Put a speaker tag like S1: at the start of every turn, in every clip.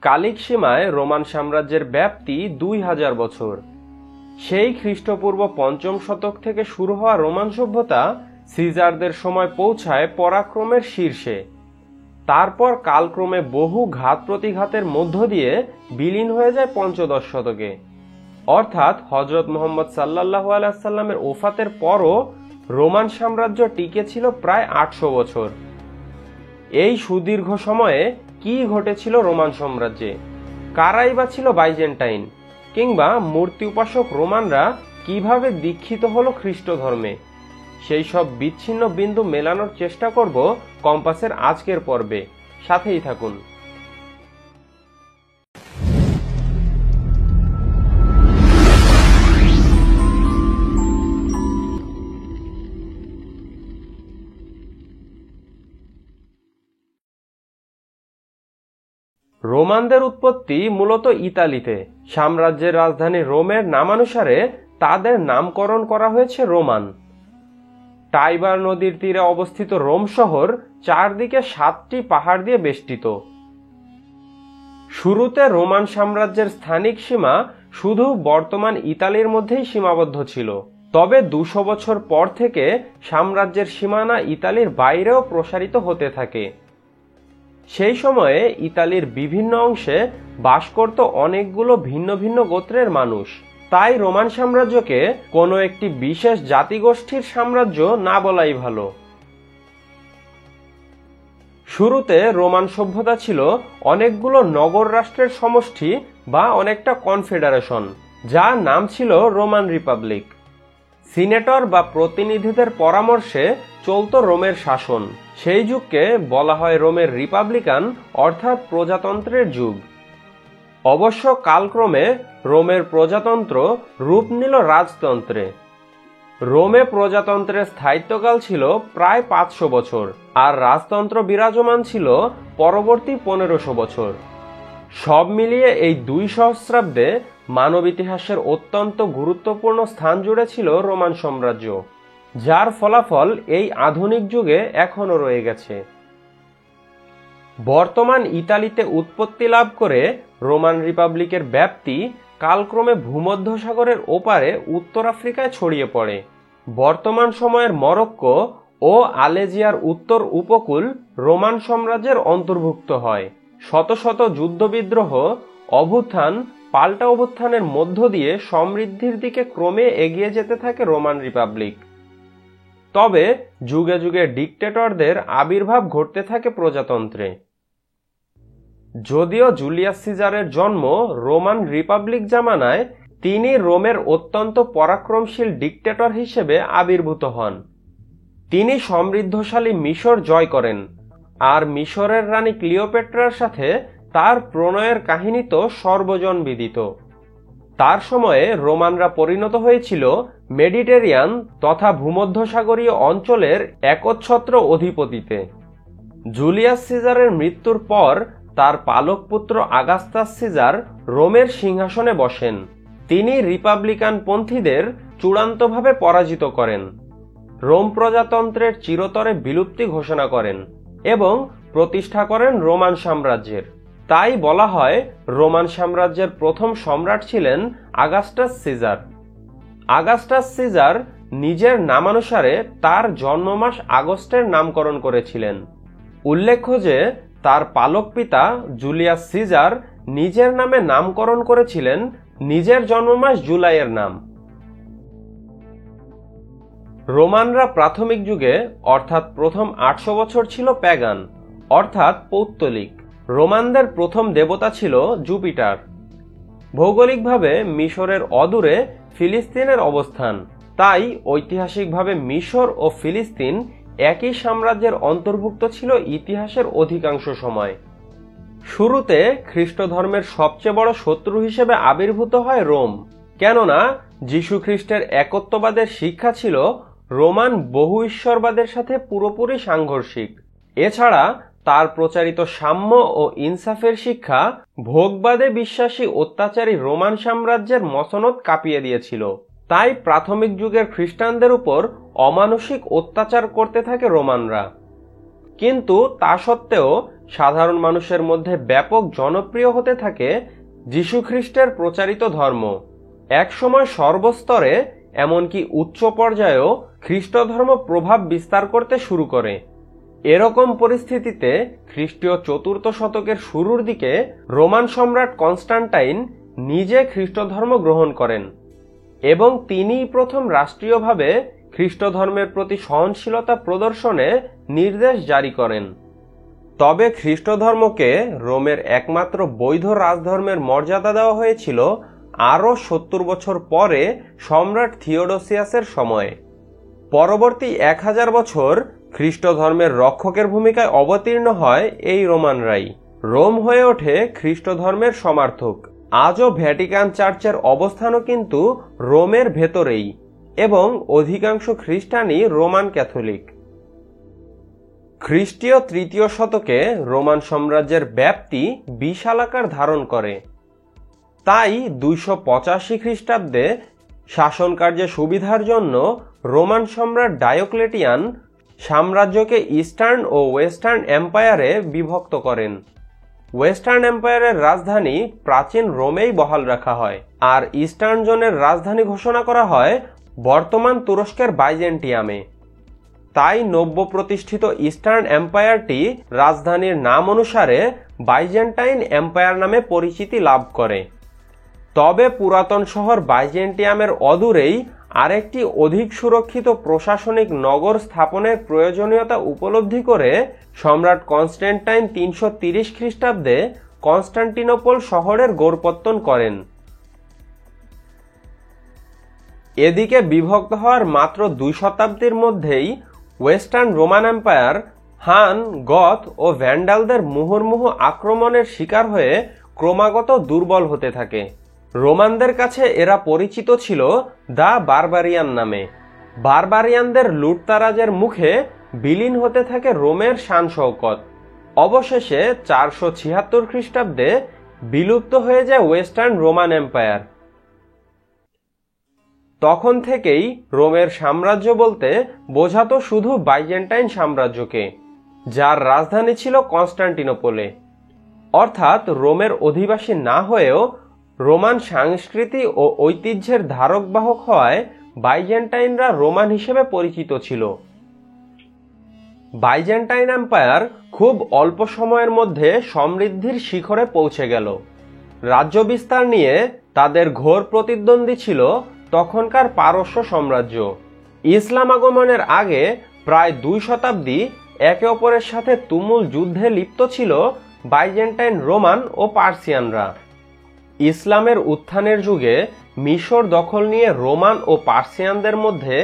S1: কালিক সীমায় রোমান সাম্রাজ্যের ব্যাপ্তি 2000 বছর। সেই খ্রিস্টপূর্ব 5ম শতক থেকে শুরু হওয়া রোমান সভ্যতা সিজারদের সময় পৌঁছায় পরাক্রমের শীর্ষে। তারপর কালক্রমে বহু ঘাত প্রতিঘাতের মধ্য দিয়ে বিলীন হয়ে যায় 5ম শতকে, অর্থাৎ হযরত মুহাম্মদ সাল্লাল্লাহু আলাইহি সাল্লামের ওফাতের পরও রোমান সাম্রাজ্য টিকে ছিল প্রায় 800 বছর। এই সুদীর্ঘ সময়ে কি ঘটেছিল রোমান সাম্রাজ্যে? কারাই বা ছিল বাইজেন্টাইন, কিংবা মূর্তি উপাসক রোমানরা কিভাবে দীক্ষিত হলো খ্রিস্ট ধর্মে? সেই সব বিচ্ছিন্ন বিন্দু মেলানোর চেষ্টা করব কম্পাসের আজকের পর্বে। সাথেই থাকুন। রোমানদের উৎপত্তি মূলত ইতালিতে। সাম্রাজ্যের রাজধানী রোমের নামানুসারে তাদের নামকরণ করা হয়েছে রোমান। টাইবার নদীর তীরে অবস্থিত রোম শহর চারদিকে 7টি পাহাড় দিয়ে বেষ্টিত। শুরুতে রোমান সাম্রাজ্যের স্থানিক সীমা শুধু বর্তমান ইতালির মধ্যেই সীমাবদ্ধ ছিল, তবে 200 বছর পর থেকে সাম্রাজ্যের সীমানা ইতালির বাইরেও প্রসারিত হতে থাকে। সেই সময়ে ইতালির বিভিন্ন অংশে বাস করত অনেকগুলো ভিন্ন ভিন্ন গোত্রের মানুষ। তাই রোমান সাম্রাজ্যকে কোনো একটি বিশেষ জাতিগোষ্ঠীর সাম্রাজ্য না বলাই ভালো। শুরুতে রোমান সভ্যতা ছিল অনেকগুলো নগর রাষ্ট্রের সমষ্টি বা অনেকটা কনফেডারেশন, যার নাম ছিল রোমান রিপাবলিক। সিনেটর বা প্রতিনিধিদের পরামর্শে চলত রোমের শাসন। সেই যুগকে বলা হয় রোমের রিপাবলিকান অর্থাৎ প্রজাতন্ত্রের যুগ। অবশ্য কালক্রমে রোমের প্রজাতন্ত্র রূপ নিল রাজতন্ত্রে। রোমে প্রজাতন্ত্রের স্থায়িত্বকাল ছিল প্রায় 500 বছর, আর রাজতন্ত্র বিরাজমান ছিল পরবর্তী 1500 বছর। সব মিলিয়ে এই 2 সহস্রাব্দে মানব ইতিহাসের অত্যন্ত গুরুত্বপূর্ণ স্থান জুড়ে ছিল রোমান সাম্রাজ্য, যার ফলাফল এই আধুনিক যুগে এখনো রয়ে গেছে। বর্তমান ইতালিতে উৎপত্তি লাভ করে রোমান রিপাবলিকের ব্যাপ্তি কালক্রমে ভূমধ্যসাগরের ওপারে উত্তর আফ্রিকায় ছড়িয়ে পড়ে। বর্তমান সময়ের মরক্কো ও আলেজিয়ার উত্তর উপকূল রোমান সাম্রাজ্যের অন্তর্ভুক্ত হয়। শত শত যুদ্ধবিদ্রোহ, অভ্যুত্থান, পাল্টা অভ্যুত্থানের মধ্য দিয়ে সমৃদ্ধির দিকে ক্রমে এগিয়ে যেতে থাকে রোমান রিপাবলিক। তবে যুগে যুগে ডিক্টেটরদের আবির্ভাব ঘটতে থাকে প্রজাতন্ত্রে। যদিও জুলিয়াস সিজারের জন্ম রোমান রিপাবলিক জামানায়, তিনি রোমের অত্যন্ত পরাক্রমশীল ডিক্টেটর হিসেবে আবির্ভূত হন। তিনি সমৃদ্ধশালী মিশর জয় করেন, আর মিশরের রানী ক্লিওপেট্রার সাথে তার প্রণয়ের কাহিনী তো সর্বজনবিদিত। তার সময়ে রোমানরা পরিণত হয়েছিল মেডিটেরিয়ান তথা ভূমধ্যসাগরীয় অঞ্চলের একচ্ছত্র অধিপতিতে। জুলিয়াস সিজারের মৃত্যুর পর তার পালক পুত্র আগাস্টাস সিজার রোমের সিংহাসনে বসেন। তিনি রিপাবলিকান পন্থীদের চূড়ান্তভাবে পরাজিত করেন, রোম প্রজাতন্ত্রের চিরতরে বিলুপ্তি ঘোষণা করেন এবং প্রতিষ্ঠা করেন রোমান সাম্রাজ্যের। তাই বলা হয় রোমান সাম্রাজ্যের প্রথম সম্রাট ছিলেন আগাস্টাস সিজার। আগাস্টাস সিজার নিজের নামানুসারে তার জন্মমাস আগস্টের নামকরণ করেছিলেন। উল্লেখ্য যে তার পালক পিতা জুলিয়াস সিজার নিজের নামে নামকরণ করেছিলেন নিজের জন্মমাস জুলাইয়ের নাম। রোমানরা প্রাথমিক যুগে অর্থাৎ প্রথম 800 বছর ছিল প্যাগান অর্থাৎ পৌত্তলিক। রোমানদের প্রথম দেবতা ছিল জুপিটার। ভৌগোলিকভাবে মিশরের অদূরে ফিলিস্তিনের অবস্থান, তাই ঐতিহাসিকভাবে মিশর ও ফিলিস্তিন একই সাম্রাজ্যের অন্তর্ভুক্ত ছিল ইতিহাসের অধিকাংশ সময়। শুরুতে খ্রিস্ট ধর্মের সবচেয়ে বড় শত্রু হিসেবে আবির্ভূত হয় রোম, কেননা যীশু খ্রিস্টের একত্ববাদের শিক্ষা ছিল রোমান বহু ঈশ্বরবাদের সাথে পুরোপুরি সাংঘর্ষিক। এছাড়া তার প্রচারিত সাম্য ও ইনসাফের শিক্ষা ভোগবাদে বিশ্বাসী অত্যাচারী রোমান সাম্রাজ্যের মসনদ কাঁপিয়ে দিয়েছিল। তাই প্রাথমিক যুগের খ্রিস্টানদের উপর অমানুষিক অত্যাচার করতে থাকে রোমানরা। কিন্তু তা সত্ত্বেও সাধারণ মানুষের মধ্যে ব্যাপক জনপ্রিয় হতে থাকে যীশু খ্রিস্টের প্রচারিত ধর্ম। একসময় সর্বস্তরে এমনকি উচ্চ পর্যায়েও খ্রিস্ট ধর্ম প্রভাব বিস্তার করতে শুরু করে। এরকম পরিস্থিতিতে খ্রিস্টীয় ৪র্থ শতকের শুরুর দিকে রোমান সম্রাট কনস্টান্টাইন নিজে খ্রিস্ট ধর্ম গ্রহণ করেন এবং তিনিই প্রথম রাষ্ট্রীয়ভাবে খ্রিস্ট ধর্মের প্রতি সহনশীলতা প্রদর্শনে নির্দেশ জারি করেন। তবে খ্রিস্ট ধর্মকে রোমের একমাত্র বৈধ রাজধর্মের মর্যাদা দেওয়া হয়েছিল আরও ৭০ বছর পরে সম্রাট থিওডোসিয়াসের সময়ে। পরবর্তী ১০০০ বছর খ্রিস্ট ধর্মের রক্ষকের ভূমিকায় অবতীর্ণ হয় এই রোমানরাই। রোম হয়ে ওঠে খ্রিস্ট ধর্মের সমার্থক। আজও ভ্যাটিকান চার্চের অবস্থানও কিন্তু রোমের ভেতরেই এবং অধিকাংশ খ্রিস্টানই রোমান ক্যাথলিক। খ্রিস্টীয় ৩য় শতকে রোমান সাম্রাজ্যের ব্যাপ্তি বিশাল আকার ধারণ করে। তাই ২৮৫ খ্রিস্টাব্দে শাসনকার্যের সুবিধার জন্য রোমান সম্রাট ডায়োক্লেটিয়ান সাম্রাজ্যকে ইস্টার্ন ও ওয়েস্টার্ন এম্পায়ারে বিভক্ত করেন। ওয়েস্টার্ন এম্পায়ারের রাজধানী প্রাচীন রোমেই বহাল রাখা হয়, আর ইস্টার্ন জোনের রাজধানী ঘোষণা করা হয় বর্তমান তুরস্কের বাইজেন্টিয়ামে। তাই নব্য প্রতিষ্ঠিত ইস্টার্ন এম্পায়ারটি রাজধানীর নাম অনুসারে বাইজেন্টাইন এম্পায়ার নামে পরিচিতি লাভ করে। তবে পুরাতন শহর বাইজেন্টিয়ামের অদূরেই আরেকটি অধিক সুরক্ষিত প্রশাসনিক নগর স্থাপনের প্রয়োজনীয়তা উপলব্ধি করে সম্রাট কনস্ট্যান্টাইন ৩৩০ খ্রিস্টাব্দে কনস্টান্টিনোপল শহরের গোড়পত্তন করেন। এদিকে বিভক্ত হওয়ার মাত্র ২ শতাব্দীর মধ্যেই ওয়েস্টার্ন রোমান এম্পায়ার হান, গথ ও ভ্যান্ডালদের মুহুর্মুহু আক্রমণের শিকার হয়ে ক্রমাগত দুর্বল হতে থাকে। রোমানদের কাছে এরা পরিচিত ছিল দ্য বারবারিয়ান নামে। বারবারিয়ানদের লুটতারাজের মুখে বিলীন হতে থাকে রোমের শান শৌকত। অবশেষে ৪৭৬ খ্রিস্টাব্দে বিলুপ্ত হয়ে যায় ওয়েস্টার্ন রোমান এম্পায়ার। তখন থেকেই রোমের সাম্রাজ্য বলতে বোঝাতো শুধু বাইজেন্টাইন সাম্রাজ্যকে, যার রাজধানী ছিল কনস্টান্টিনোপলে। অর্থাৎ রোমের অধিবাসী না হয়েও রোমান সংস্কৃতি ও ঐতিহ্যের ধারক বাহক হওয়ায় বাইজেন্টাইনরা রোমান হিসেবে পরিচিত ছিল। বাইজেন্টাইন এম্পায়ার খুব অল্প সময়ের মধ্যে সমৃদ্ধির শিখরে পৌঁছে গেল। রাজ্য বিস্তার নিয়ে তাদের ঘোর প্রতিদ্বন্দ্বী ছিল তখনকার পারস্য সাম্রাজ্য। ইসলাম আগমনের আগে প্রায় ২ শতাব্দী একে অপরের সাথে তুমুল যুদ্ধে লিপ্ত ছিল বাইজেন্টাইন, রোমান ও পার্সিয়ানরা। ইসলামের উত্থানের যুগে মিশর দখল নিয়ে রোমান ও পার্সিয়ানদের মধ্যে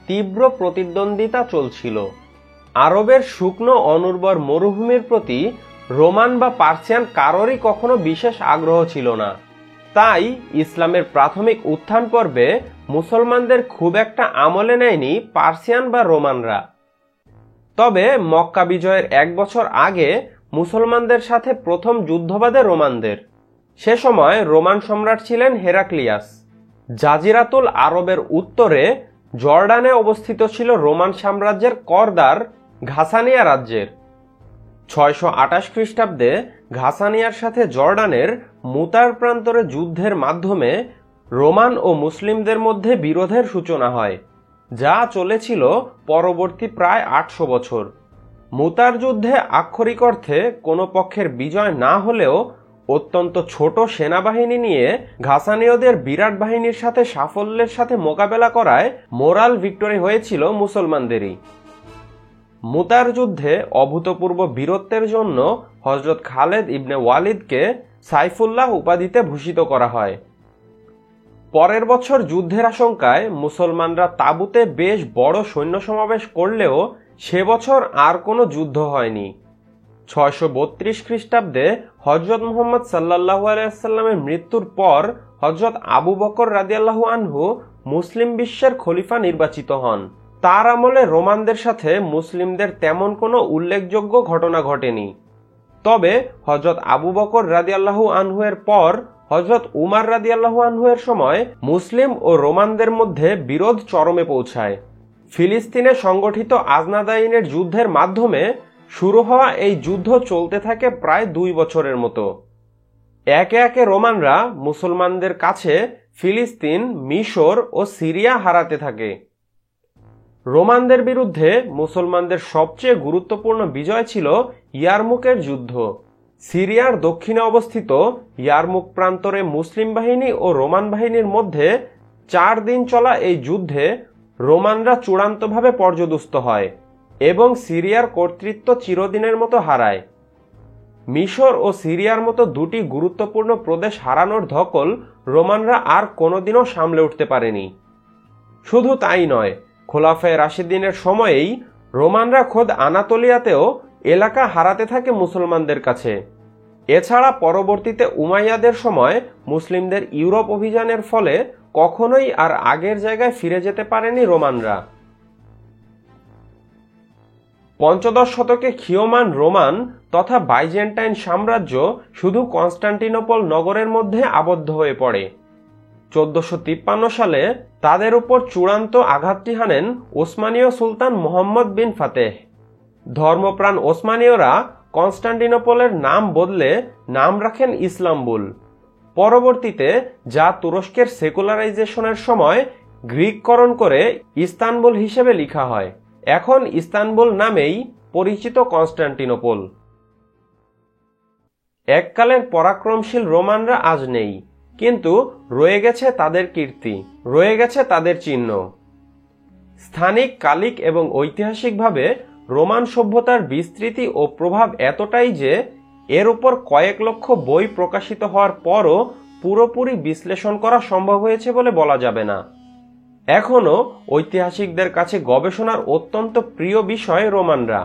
S1: তীব্র প্রতিদ্বন্দ্বিতা চলছিল। আরবের শুকনো অনুর্বর মরুভূমির প্রতি রোমান বা পার্সিয়ান কারোরই কখনো বিশেষ আগ্রহ ছিল না। তাই ইসলামের প্রাথমিক উত্থান পর্বে মুসলমানদের খুব একটা আমলে নেয়নি পার্সিয়ান বা রোমানরা। তবে মক্কা বিজয়ের ১ বছর আগে মুসলমানদের সাথে প্রথম যুদ্ধ বাধে রোমানদের। সে সময় রোমান সম্রাট ছিলেন হেরাক্লিয়াস। জাজিরাতুল আরবের উত্তরে জর্ডানে অবস্থিত ছিল রোমান সাম্রাজ্যের করদার ঘাসানিয়া রাজ্যের। ৬২৮ খ্রিস্টাব্দে ঘাসানিয়ার সাথে জর্ডানের মুতার প্রান্তরে যুদ্ধের মাধ্যমে রোমান ও মুসলিমদের মধ্যে বিরোধের সূচনা হয়, যা চলেছিল পরবর্তী প্রায় ৮০০ বছর। মুতার যুদ্ধে আক্ষরিক অর্থে কোনো পক্ষের বিজয় না হলেও অত্যন্ত ছোট সেনাবাহিনী নিয়ে ঘাসানীয়দের বিরাট বাহিনীর সাথে সাফল্যের সাথে মোকাবেলা করায় মোরাল ভিক্টরি হয়েছিল মুসলমানদেরই। মুতার যুদ্ধে অভূতপূর্ব বীরত্বের জন্য হযরত খালেদ ইবনে ওয়ালিদকে সাইফুল্লাহ উপাধিতে ভূষিত করা হয়। পরের বছর যুদ্ধের আশঙ্কায় মুসলমানরা তাবুতে বেশ বড় সৈন্য সমাবেশ করলেও সে বছর আর কোনো যুদ্ধ হয়নি। ৬৩২ খ্রিস্টাব্দে হযরত মুহাম্মদ সাল্লাল্লাহু আলাইহি ওয়াসাল্লামের মৃত্যুর পর হযরত আবু বকর রাদিয়াল্লাহু আনহু মুসলিম বিশ্বের খলিফা নির্বাচিত হন। তার আমলে রোমানদের সাথে মুসলিমদের তেমন কোনো উল্লেখযোগ্য ঘটনা ঘটেনি। তবে হযরত আবু বকর রাদিয়াল্লাহু আনহু এর পর হযরত উমার রাদিয়াল্লাহু আনহু এর সময় মুসলিম ও রোমানদের মধ্যে বিরোধ চরমে পৌঁছায়। ফিলিস্তিনে সংগঠিত আজনাদাইনের যুদ্ধের মাধ্যমে শুরু হওয়া এই যুদ্ধ চলতে থাকে প্রায় 2 বছরের মতো। একে একে রোমানরা মুসলমানদের কাছে ফিলিস্তিন, মিশর ও সিরিয়া হারাতে থাকে। রোমানদের বিরুদ্ধে মুসলমানদের সবচেয়ে গুরুত্বপূর্ণ বিজয় ছিল ইয়ারমুকের যুদ্ধ। সিরিয়ার দক্ষিণে অবস্থিত ইয়ারমুক প্রান্তরে মুসলিম বাহিনী ও রোমান বাহিনীর মধ্যে 4 দিন চলা এই যুদ্ধে রোমানরা চূড়ান্তভাবে পর্যদুস্ত হয় এবং সিরিয়ার কর্তৃত্ব চিরদিনের মতো হারায়। মিশর ও সিরিয়ার মতো দুটি গুরুত্বপূর্ণ প্রদেশ হারানোর ধকল রোমানরা আর কোনোদিনও সামলে উঠতে পারেনি। শুধু তাই নয়, খোলাফায়ে রাশিদিনের সময়েই রোমানরা খোদ আনাতোলিয়াতেও এলাকা হারাতে থাকে মুসলমানদের কাছে। এছাড়া পরবর্তীতে উমাইয়াদের সময় মুসলিমদের ইউরোপ অভিযানের ফলে কখনোই আর আগের জায়গায় ফিরে যেতে পারেনি রোমানরা। পঞ্চদশ শতকে ক্ষীয়মান রোমান তথা বাইজেন্টাইন সাম্রাজ্য শুধু কনস্টান্টিনোপল নগরের মধ্যে আবদ্ধ হয়ে পড়ে। 1453 সালে তাদের উপর চূড়ান্ত আঘাতটি হানেন ওসমানীয় সুলতান মোহাম্মদ বিন ফাতেহ। ধর্মপ্রাণ ওসমানীয়রা কনস্টান্টিনোপলের নাম বদলে নাম রাখেন ইসলাম্বুল। পরবর্তীতে যা তুরস্কের সেকুলারাইজেশনের সময় গ্রিককরণ করে ইস্তানবুল হিসেবে লেখা হয়, এখন ইস্তানবুল নামেই পরিচিত কনস্টান্টিনোপল। এককালের পরাক্রমশীল রোমানরা আজ নেই, কিন্তু রয়ে গেছে তাদের কীর্তি, রয়ে গেছে তাদের চিহ্ন। স্থানিক, কালিক এবং ঐতিহাসিকভাবে রোমান সভ্যতার বিস্তৃতি ও প্রভাব এতটাই যে এর উপর কয়েক লক্ষ বই প্রকাশিত হওয়ার পরও পুরোপুরি বিশ্লেষণ করা সম্ভব হয়েছে বলে বলা যাবে না। এখনো ঐতিহাসিকদের কাছে গবেষণার অত্যন্ত প্রিয় বিষয় রোমানরা।